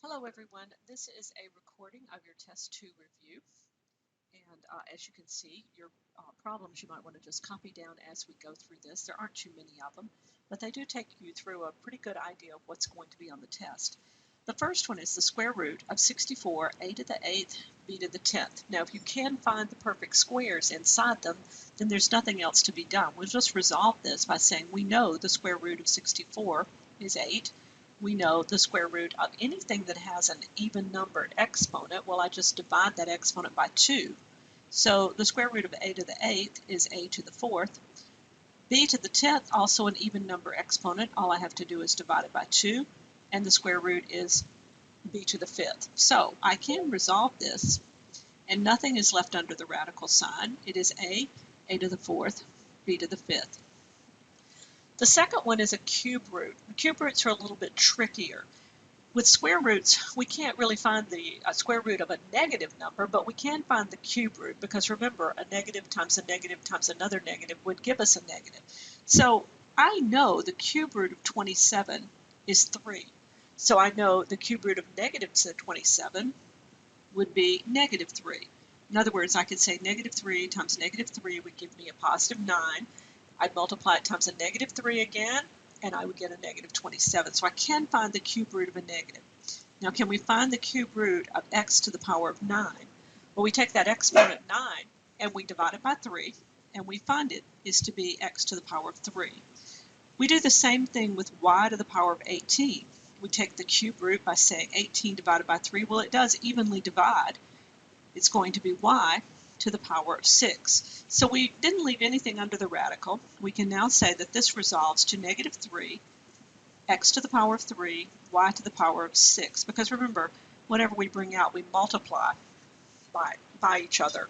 Hello everyone, this is a recording of your Test 2 review, and as you can see, your problems you might want to just copy down as we go through this. There aren't too many of them, but they do take you through a pretty good idea of what's going to be on the test. The first one is the square root of 64, a to the 8th, b to the 10th. Now if you can find the perfect squares inside them, then there's nothing else to be done. We'll just resolve this by saying we know the square root of 64 is 8. We know the square root of anything that has an even numbered exponent. Well, I just divide that exponent by 2. So the square root of a to the 8th is a to the 4th. B to the 10th, also an even number exponent. All I have to do is divide it by 2, and the square root is b to the 5th. So I can resolve this, and nothing is left under the radical sign. It is a to the 4th, b to the 5th. The second one is a cube root. The cube roots are a little bit trickier. With square roots, we can't really find the square root of a negative number, but we can find the cube root because remember, a negative times another negative would give us a negative. So I know the cube root of 27 is 3. So I know the cube root of negative 27 would be negative 3. In other words, I could say negative 3 times negative 3 would give me a positive 9. I'd multiply it times a negative 3 again, and I would get a negative 27. So I can find the cube root of a negative. Now, can we find the cube root of x to the power of 9? Well, we take that exponent 9, and we divide it by 3, and we find it is to be x to the power of 3. We do the same thing with y to the power of 18. We take the cube root by saying 18 divided by 3. Well, it does evenly divide. It's going to be y to the power of 6. So we didn't leave anything under the radical. We can now say that this resolves to negative 3, x to the power of 3, y to the power of 6. Because remember, whatever we bring out, we multiply by each other.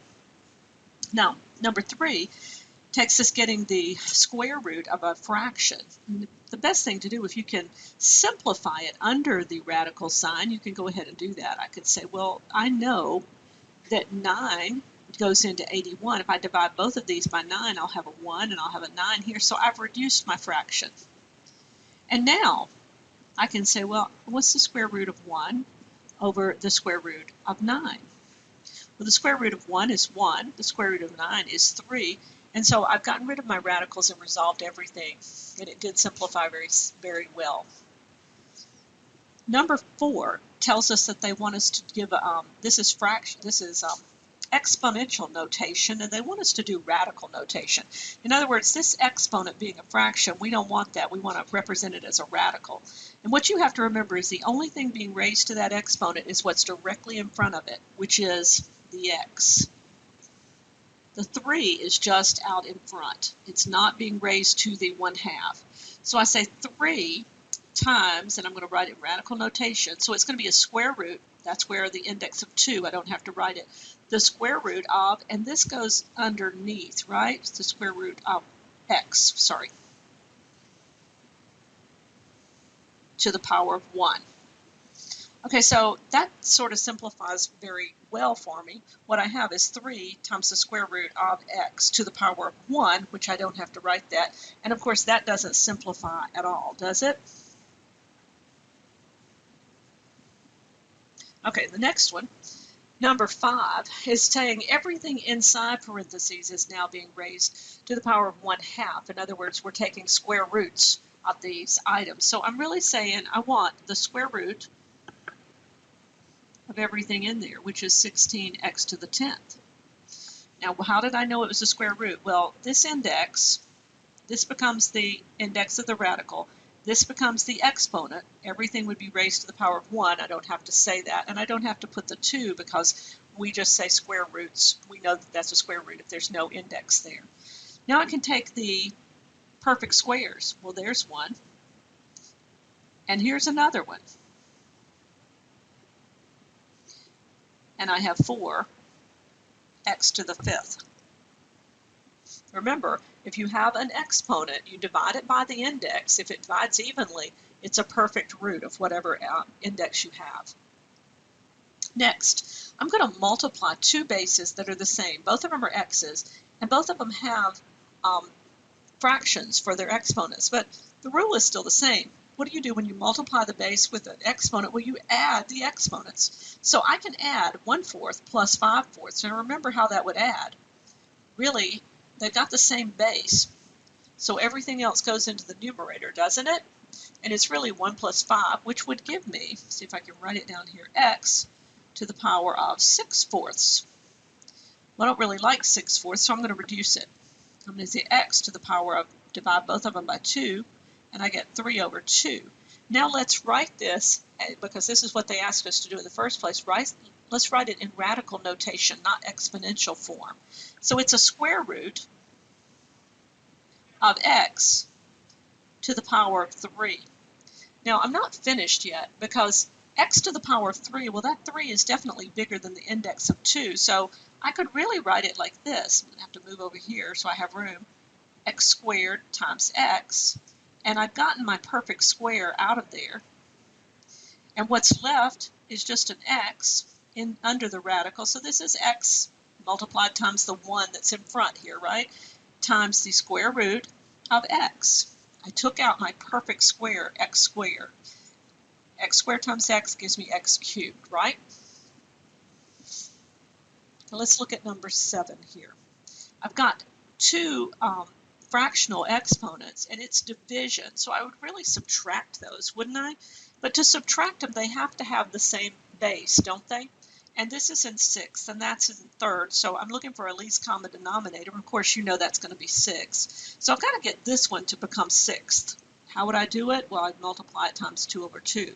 Now, number 3 takes us getting the square root of a fraction. And the best thing to do, if you can simplify it under the radical sign, you can go ahead and do that. I could say, well, I know that 9 goes into 81. If I divide both of these by 9, I'll have a 1 and I'll have a 9 here. So I've reduced my fraction. And now I can say, well, what's the square root of 1 over the square root of 9? Well, the square root of 1 is 1. The square root of 9 is 3. And so I've gotten rid of my radicals and resolved everything. And it did simplify very, very well. Number 4 tells us that they want us to give, this is exponential notation, and they want us to do radical notation. In other words, this exponent being a fraction, we don't want that. We want to represent it as a radical. And what you have to remember is the only thing being raised to that exponent is what's directly in front of it, which is the x. The 3 is just out in front. It's not being raised to the 1/2. So I say 3 times, and I'm going to write it in radical notation. So it's going to be a square root. That's where the index of 2, I don't have to write it. The square root of, and this goes underneath, right? It's the square root of x, to the power of 1. Okay, so that sort of simplifies very well for me. What I have is 3 times the square root of x to the power of 1, which I don't have to write that. And of course, that doesn't simplify at all, does it? Okay, the next one, number 5, is saying everything inside parentheses is now being raised to the power of 1/2. In other words, we're taking square roots of these items. So I'm really saying I want the square root of everything in there, which is 16x to the 10th. Now, how did I know it was a square root? Well, this index, this becomes the index of the radical. This becomes the exponent. Everything would be raised to the power of 1. I don't have to say that. And I don't have to put the 2 because we just say square roots. We know that that's a square root if there's no index there. Now I can take the perfect squares. Well, there's one. And here's another one. And I have 4x to the 5th. Remember, if you have an exponent, you divide it by the index. If it divides evenly, it's a perfect root of whatever index you have. Next, I'm going to multiply two bases that are the same. Both of them are x's, and both of them have fractions for their exponents, but the rule is still the same. what do you do when you multiply the base with an exponent? Well, you add the exponents. So I can add 1/4 plus 5/4. And remember how that would add. Really, they've got the same base. So everything else goes into the numerator, doesn't it? And it's really 1 plus 5, which would give me, see if I can write it down here, x to the power of 6/4. Well, I don't really like 6/4, so I'm going to reduce it. I'm going to say x to the power of, divide both of them by 2, and I get 3/2. Now let's write this, because this is what they asked us to do in the first place, let's write it in radical notation, not exponential form. So it's a square root of x to the power of 3. Now I'm not finished yet, because x to the power of 3, well, that 3 is definitely bigger than the index of 2, so I could really write it like this. I'm going to have to move over here so I have room. X squared times x, and I've gotten my perfect square out of there. And what's left is just an x under the radical. So this is x multiplied times the 1 that's in front here, right? Times the square root of x. I took out my perfect square, x squared. X squared times x gives me x cubed, right? Now let's look at number 7 here. I've got two fractional exponents, and it's division, so I would really subtract those, wouldn't I? But to subtract them, they have to have the same base, don't they? And this is in sixth, and that's in third, so I'm looking for a least common denominator. Of course, you know that's going to be 6. So I've got to get this one to become sixth. How would I do it? Well, I'd multiply it times 2/2.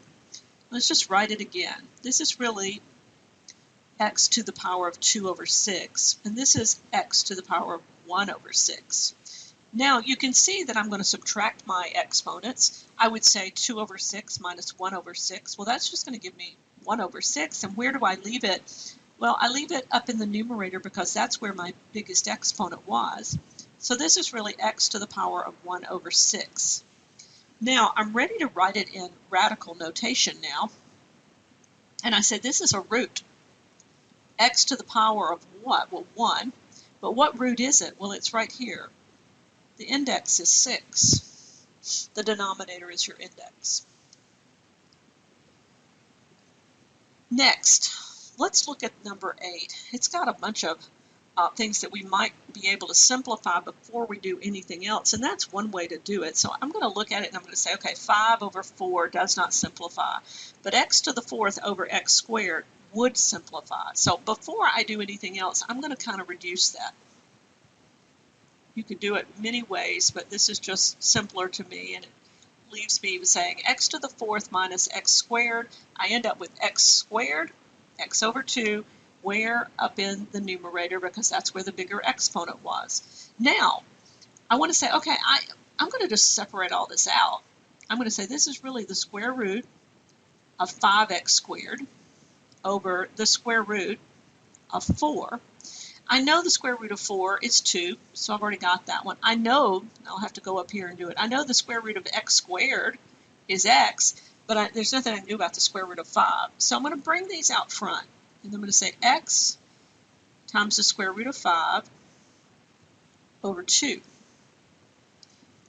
Let's just write it again. This is really x to the power of 2/6, and this is x to the power of 1/6. Now you can see that I'm going to subtract my exponents. I would say 2/6 minus 1/6. Well, that's just going to give me 1/6, and where do I leave it? Well, I leave it up in the numerator because that's where my biggest exponent was. So this is really x to the power of 1/6. Now I'm ready to write it in radical notation now, and I said this is a root. X to the power of what? Well, 1. But what root is it? Well, it's right here. The index is 6. The denominator is your index. Next, let's look at number 8. It's got a bunch of things that we might be able to simplify before we do anything else, and that's one way to do it. So I'm going to look at it and I'm going to say, okay, 5/4 does not simplify, but x to the 4th over x squared would simplify. So before I do anything else, I'm going to kind of reduce that. You could do it many ways, but this is just simpler to me, and it leaves me saying x to the 4th minus x squared. I end up with x squared, x over 2, where up in the numerator, because that's where the bigger exponent was. Now, I want to say, okay, I'm going to just separate all this out. I'm going to say this is really the square root of 5x squared over the square root of 4. I know the square root of 4 is 2, so I've already got that one. I know, I'll have to go up here and do it. I know the square root of x squared is x, but there's nothing I can do about the square root of 5. So I'm going to bring these out front, and I'm going to say x times the square root of 5 over 2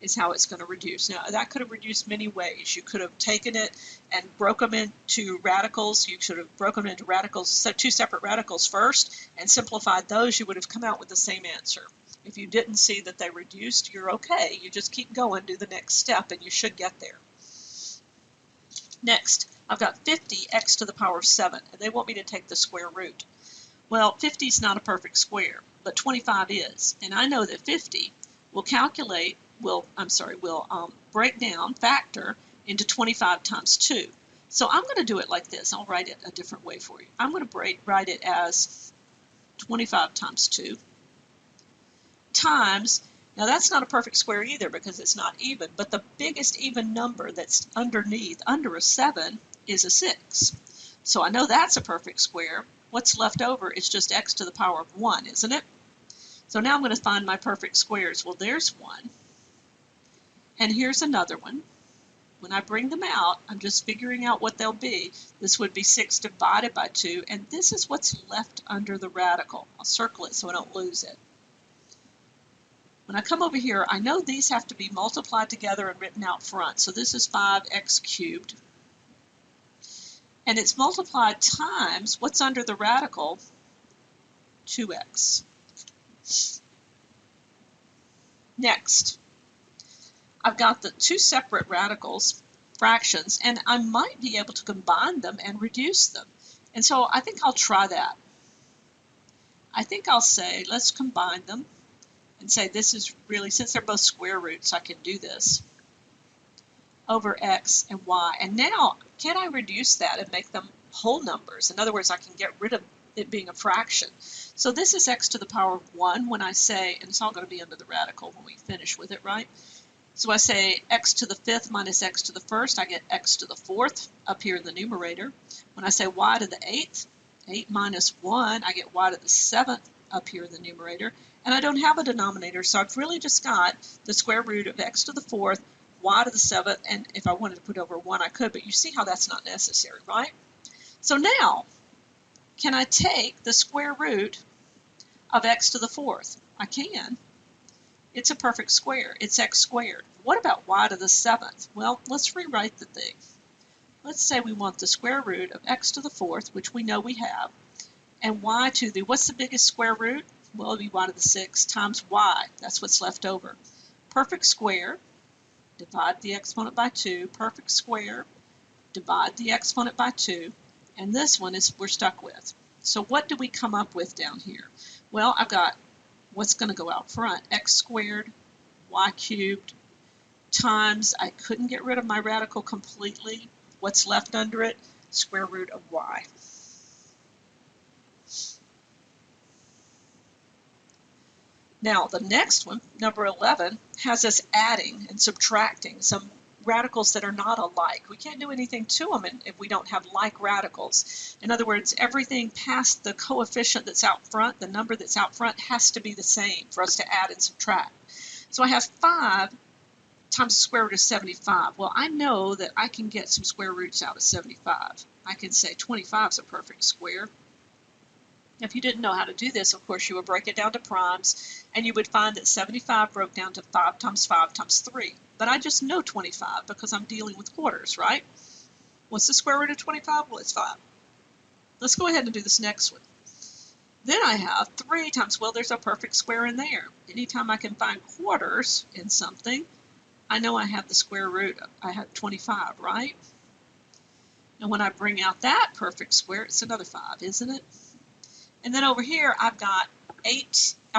is how it's going to reduce. Now, that could have reduced many ways. You could have taken it and broke them into radicals. You should have broken them into radicals, so 2 separate radicals first, and simplified those. You would have come out with the same answer. If you didn't see that they reduced, you're okay. You just keep going, do the next step, and you should get there. Next, I've got 50x to the power of 7, and they want me to take the square root. Well, 50 is not a perfect square, but 25 is, and I know that 50 will break down, factor, into 25 times 2. So I'm going to do it like this. I'll write it a different way for you. I'm going to write it as 25 times 2 times, now that's not a perfect square either because it's not even, but the biggest even number that's underneath, under a 7, is a 6. So I know that's a perfect square. What's left over is just x to the power of 1, isn't it? So now I'm going to find my perfect squares. Well, there's one. And here's another one. When I bring them out, I'm just figuring out what they'll be. This would be 6 divided by 2, and this is what's left under the radical. I'll circle it so I don't lose it. When I come over here, I know these have to be multiplied together and written out front. So this is 5x cubed. And it's multiplied times what's under the radical, 2x. Next, I've got the two separate radicals, fractions, and I might be able to combine them and reduce them. And so I think I'll try that. I think I'll say, let's combine them and say this is really, since they're both square roots, I can do this over x and y. And now, can I reduce that and make them whole numbers? In other words, I can get rid of it being a fraction. So this is x to the power of 1 when I say, and it's all going to be under the radical when we finish with it, right? So I say x to the 5th minus x to the 1st, I get x to the 4th up here in the numerator. When I say y to the 8th, 8 minus 1, I get y to the 7th up here in the numerator. And I don't have a denominator, so I've really just got the square root of x to the 4th, y to the 7th, and if I wanted to put over 1, I could, but you see how that's not necessary, right? So now, can I take the square root of x to the 4th? I can. It's a perfect square. It's x squared. What about y to the 7th? Well, let's rewrite the thing. Let's say we want the square root of x to the 4th, which we know we have, and y to the, what's the biggest square root? Well, it'll be y to the 6th times y. That's what's left over. Perfect square, divide the exponent by 2. Perfect square, divide the exponent by 2. And this one is we're stuck with. So what do we come up with down here? Well, I've got what's going to go out front, x squared, y cubed, times, I couldn't get rid of my radical completely. What's left under it? Square root of y. Now, the next one, number 11, has us adding and subtracting some radicals that are not alike. We can't do anything to them if we don't have like radicals. In other words, everything past the coefficient that's out front, the number that's out front, has to be the same for us to add and subtract. So I have 5 times the square root of 75. Well, I know that I can get some square roots out of 75. I can say 25 is a perfect square. If you didn't know how to do this, of course, you would break it down to primes, and you would find that 75 broke down to 5 times 5 times 3. But I just know 25 because I'm dealing with quarters, right? What's the square root of 25? Well, it's 5. Let's go ahead and do this next one. Then I have 3 times, well, there's a perfect square in there. Anytime I can find quarters in something, I know I have the square root. I have 25, right? And when I bring out that perfect square, it's another 5, isn't it? And then over here, I've got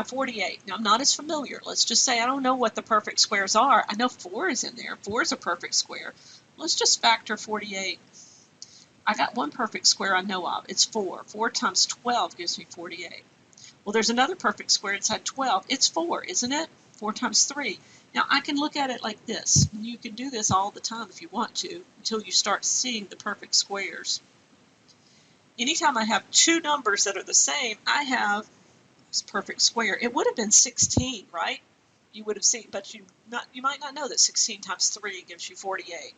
48. Now, I'm not as familiar. Let's just say I don't know what the perfect squares are. I know 4 is in there. 4 is a perfect square. Let's just factor 48. I got one perfect square I know of. It's 4. 4 times 12 gives me 48. Well, there's another perfect square inside 12. It's 4, isn't it? 4 times 3. Now, I can look at it like this. And you can do this all the time if you want to, until you start seeing the perfect squares. Anytime I have two numbers that are the same, I have this perfect square. It would have been 16, right? You would have seen, but you might not know that 16 times 3 gives you 48.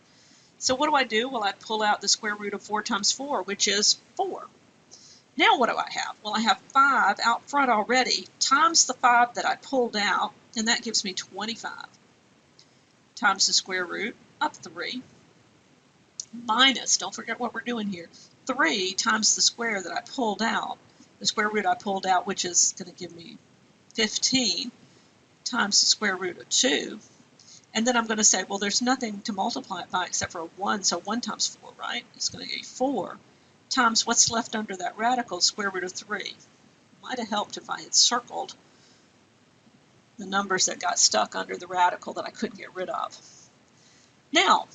So what do? Well, I pull out the square root of 4 times 4, which is 4. Now what do I have? Well, I have 5 out front already, times the 5 that I pulled out, and that gives me 25, times the square root of 3, minus, don't forget what we're doing here, 3 times the square that I pulled out, the square root I pulled out, which is going to give me 15, times the square root of 2. And then I'm going to say, well, there's nothing to multiply it by except for a 1, so 1 times 4, right? It's going to be 4 times what's left under that radical, square root of 3. Might have helped if I had circled the numbers that got stuck under the radical that I couldn't get rid of. Now,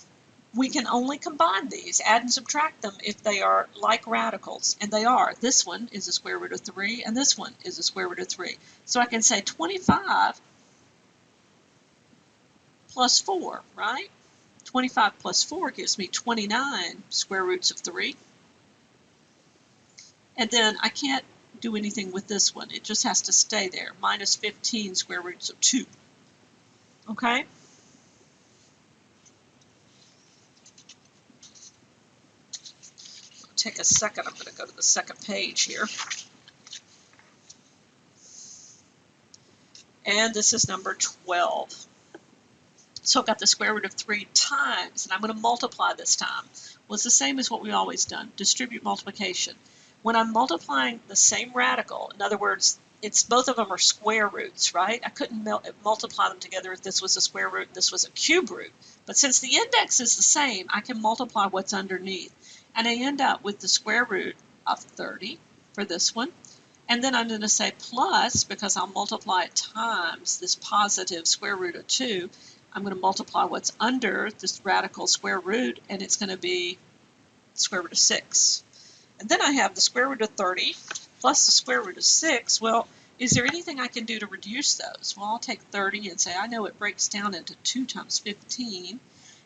we can only combine these, add and subtract them, if they are like radicals, and they are. This one is a square root of 3, and this one is a square root of 3. So I can say 25 plus 4, right? 25 plus 4 gives me 29 square roots of 3. And then I can't do anything with this one. It just has to stay there, minus 15 square roots of 2. Okay? Take a second. I'm going to go to the second page here. and this is number 12. So I've got the square root of 3 times, and I'm going to multiply this time. Well, it's the same as what we've always done, distribute multiplication. When I'm multiplying the same radical, in other words, it's both of them are square roots, right? I couldn't multiply them together if this was a square root and this was a cube root. But since the index is the same, I can multiply what's underneath. And I end up with the square root of 30 for this one. And then I'm going to say plus, because I'll multiply it times this positive square root of 2. I'm going to multiply what's under this radical square root, and it's going to be square root of 6. And then I have the square root of 30 plus the square root of 6. Well, is there anything I can do to reduce those? Well, I'll take 30 and say I know it breaks down into 2 times 15.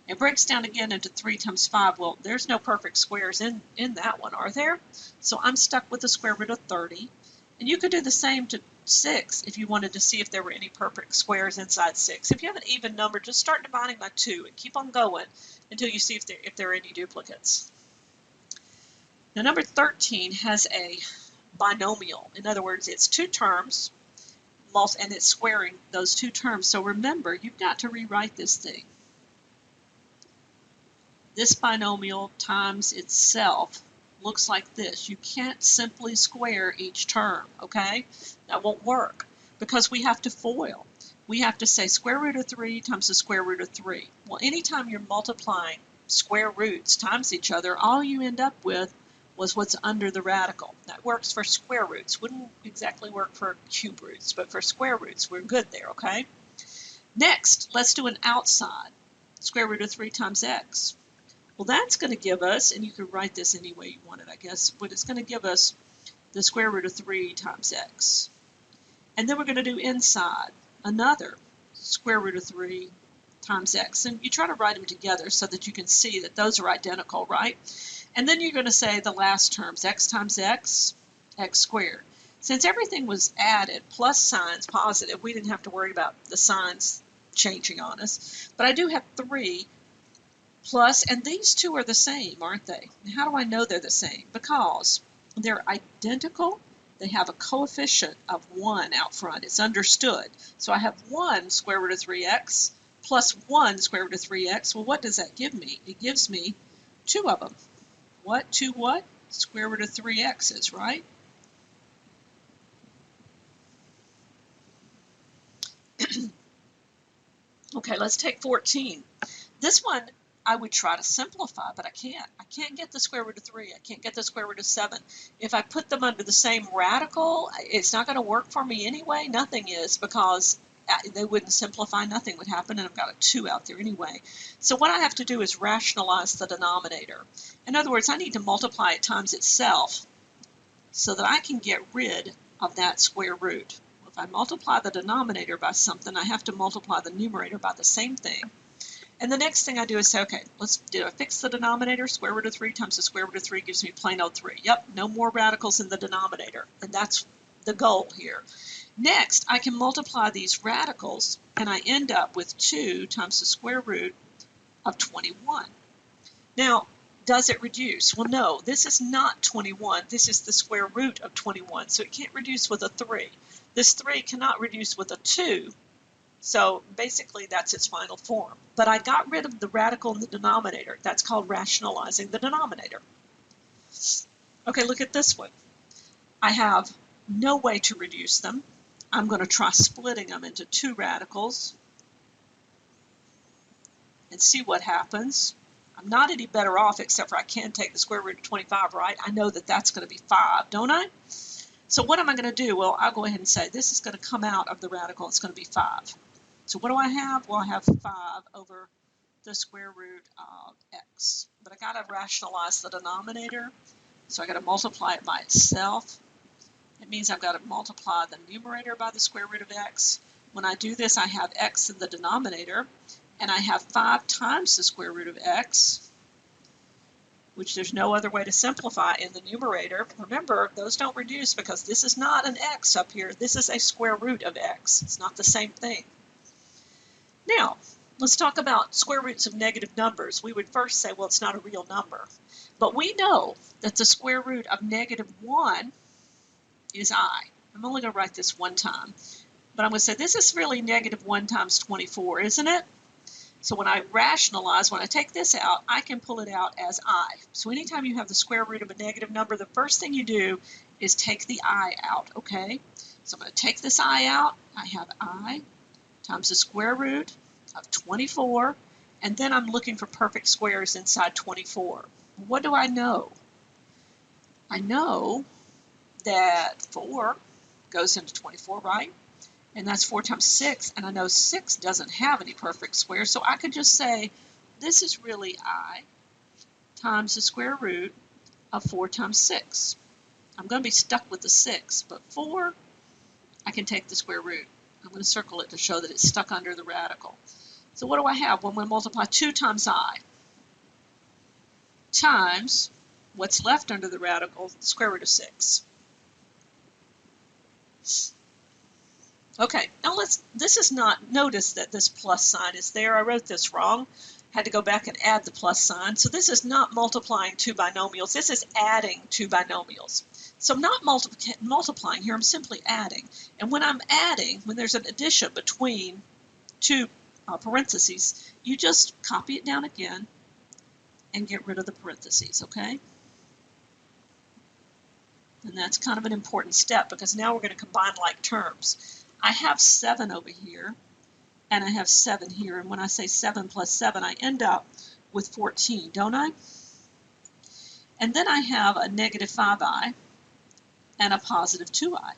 It breaks down again into 3 times 5. Well, there's no perfect squares in that one, are there? So I'm stuck with the square root of 30. And you could do the same to 6 if you wanted to see if there were any perfect squares inside 6. If you have an even number, just start dividing by 2 and keep on going until you see if there are any duplicates. Now, number 13 has a binomial. In other words, it's 2 terms, and it's squaring those 2 terms. So remember, you've got to rewrite this thing. This binomial times itself looks like this. You can't simply square each term, okay? That won't work because we have to FOIL. We have to say square root of 3 times the square root of 3. Well, anytime you're multiplying square roots times each other, all you end up with was what's under the radical. That works for square roots. Wouldn't exactly work for cube roots, but for square roots, we're good there, okay? Next, let's do an outside. Square root of 3 times x. Well, that's going to give us, and you can write this any way you want it, I guess, but it's going to give us the square root of 3 times x. And then we're going to do inside another square root of 3 times x. And you try to write them together so that you can see that those are identical, right? And then you're going to say the last terms, x times x, x squared. Since everything was added, plus signs, positive, we didn't have to worry about the signs changing on us. But I do have 3 plus, and these two are the same, aren't they? And how do I know they're the same? Because they're identical. They have a coefficient of 1 out front. It's understood. So I have 1 square root of 3x plus 1 square root of 3x. Well, what does that give me? It gives me 2 of them. What? 2 what? Square root of 3x's, right? Okay, let's take 14. This one I would try to simplify, but I can't. I can't get the square root of 3. I can't get the square root of 7. If I put them under the same radical, it's not going to work for me anyway. Nothing is, because they wouldn't simplify. Nothing would happen, and I've got a 2 out there anyway. So what I have to do is rationalize the denominator. In other words, I need to multiply it times itself so that I can get rid of that square root. If I multiply the denominator by something, I have to multiply the numerator by the same thing. And the next thing I do is say, okay, let's fix the denominator. Square root of 3 times the square root of 3 gives me plain old 3. Yep, no more radicals in the denominator. And that's the goal here. Next, I can multiply these radicals, and I end up with 2 times the square root of 21. Now, does it reduce? Well, no, this is not 21. This is the square root of 21, so it can't reduce with a 3. This 3 cannot reduce with a 2. So basically, that's its final form. But I got rid of the radical in the denominator. That's called rationalizing the denominator. Okay, look at this one. I have no way to reduce them. I'm going to try splitting them into 2 radicals and see what happens. I'm not any better off, except for I can take the square root of 25, right? I know that that's going to be 5, don't I? So what am I going to do? Well, I'll go ahead and say this is going to come out of the radical. It's going to be 5. So what do I have? Well, I have 5 over the square root of x. But I got to rationalize the denominator. So I got to multiply it by itself. It means I've got to multiply the numerator by the square root of x. When I do this, I have x in the denominator, and I have 5 times the square root of x, which there's no other way to simplify in the numerator. Remember, those don't reduce because this is not an x up here. This is a square root of x. It's not the same thing. Now, let's talk about square roots of negative numbers. We would first say, well, it's not a real number. But we know that the square root of negative 1 is I. I'm only going to write this one time. but I'm going to say this is really negative 1 times 24, isn't it? So when I rationalize, when I take this out, I can pull it out as I. So anytime you have the square root of a negative number, the first thing you do is take the I out, okay? So I'm going to take this I out. I have I times the square root of 24, and then I'm looking for perfect squares inside 24. What do I know? I know that 4 goes into 24, right? And that's 4 times 6, and I know 6 doesn't have any perfect squares, so I could just say this is really I times the square root of 4 times 6. I'm going to be stuck with the 6, but 4, I can take the square root. I'm going to circle it to show that it's stuck under the radical. So what do I have? When we multiply 2 times I times what's left under the radical, the square root of 6. Okay, now this is not, notice that this plus sign is there. I wrote this wrong. Had to go back and add the plus sign. So this is not multiplying two binomials. This is adding two binomials. So I'm not multiplying here. I'm simply adding. And when I'm adding, when there's an addition between two parentheses, you just copy it down again and get rid of the parentheses, okay? And that's kind of an important step because now we're going to combine like terms. I have 7 over here, and I have 7 here. And when I say 7 plus 7, I end up with 14, don't I? And then I have a negative 5i and a positive 2i.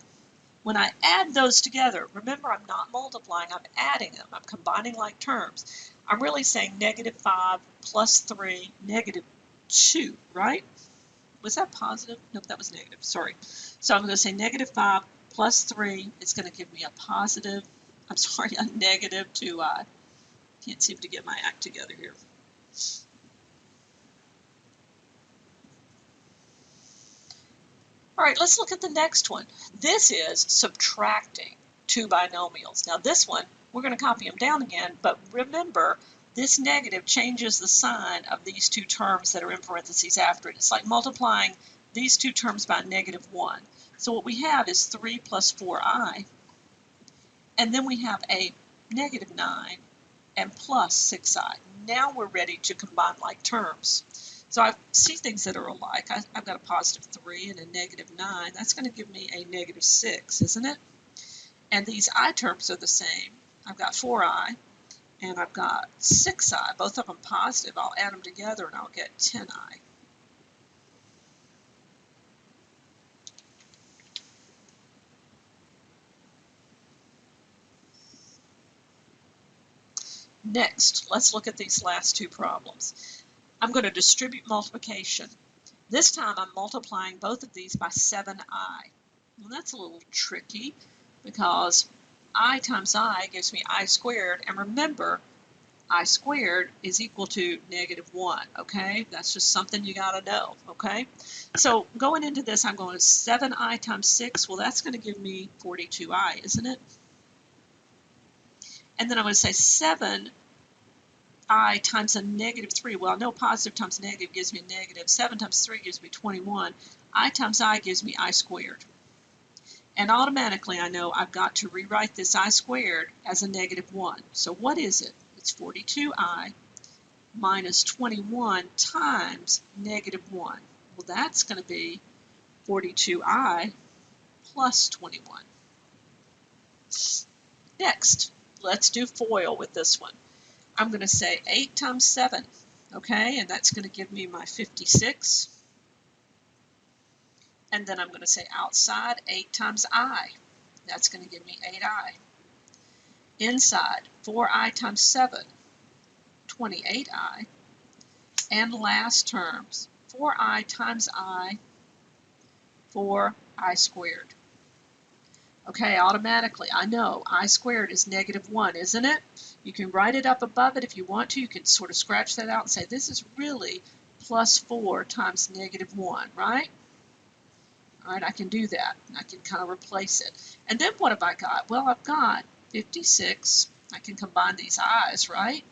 When I add those together, remember I'm not multiplying, I'm adding them. I'm combining like terms. I'm really saying negative 5 plus 3, negative 2, right? Was that positive? Nope, that was negative, sorry. So I'm going to say negative 5 plus 3 is going to give me a negative 2i. Can't seem to get my act together here. All right, let's look at the next one. This is subtracting two binomials. Now this one, we're going to copy them down again, but remember, this negative changes the sign of these two terms that are in parentheses after it. It's like multiplying these two terms by negative 1. So what we have is 3 plus 4i, and then we have a negative 9 and plus 6i. Now we're ready to combine like terms. So I see things that are alike. I've got a positive 3 and a negative 9. That's going to give me a negative 6, isn't it? And these I terms are the same. I've got 4i and I've got 6i. Both of them positive. I'll add them together and I'll get 10i. Next, let's look at these last two problems. I'm going to distribute multiplication. This time I'm multiplying both of these by 7i. Well, that's a little tricky because I times I gives me I squared, and remember, I squared is equal to negative 1, okay? That's just something you got to know, okay? So going into this, I'm going to 7i times 6. Well, that's going to give me 42i, isn't it? And then I'm going to say 7i times a negative 3. Well, I know positive times negative gives me negative. 7 times 3 gives me 21. I times I gives me I squared. And automatically I know I've got to rewrite this I squared as a negative 1. So what is it? It's 42i minus 21 times negative 1. Well, that's going to be 42i plus 21. Next, let's do FOIL with this one. I'm going to say 8 times 7, okay, and that's going to give me my 56. And then I'm going to say outside 8 times I. That's going to give me 8i. Inside 4i times 7, 28i. And last terms, 4i times I, 4i squared. Okay, automatically, I know I squared is negative 1, isn't it? You can write it up above it if you want to. You can sort of scratch that out and say this is really plus 4 times negative 1, right? All right, I can do that. I can kind of replace it. And then what have I got? Well, I've got 56. I can combine these i's, right?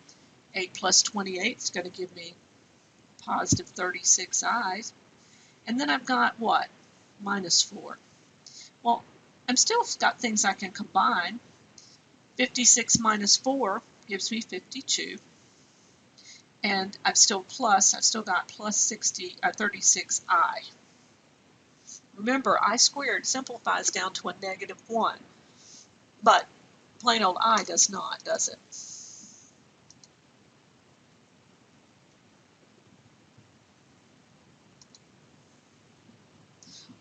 8 plus 28 is going to give me positive 36 i's. And then I've got what? Minus 4. Well, I'm still got things I can combine. 56 minus 4 gives me 52. And I've still got plus 36i. Remember, I squared simplifies down to a -1, but plain old I does not, does it?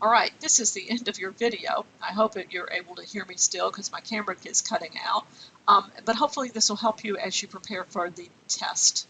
All right, this is the end of your video. I hope that you're able to hear me still because my camera is cutting out. But hopefully this will help you as you prepare for the test.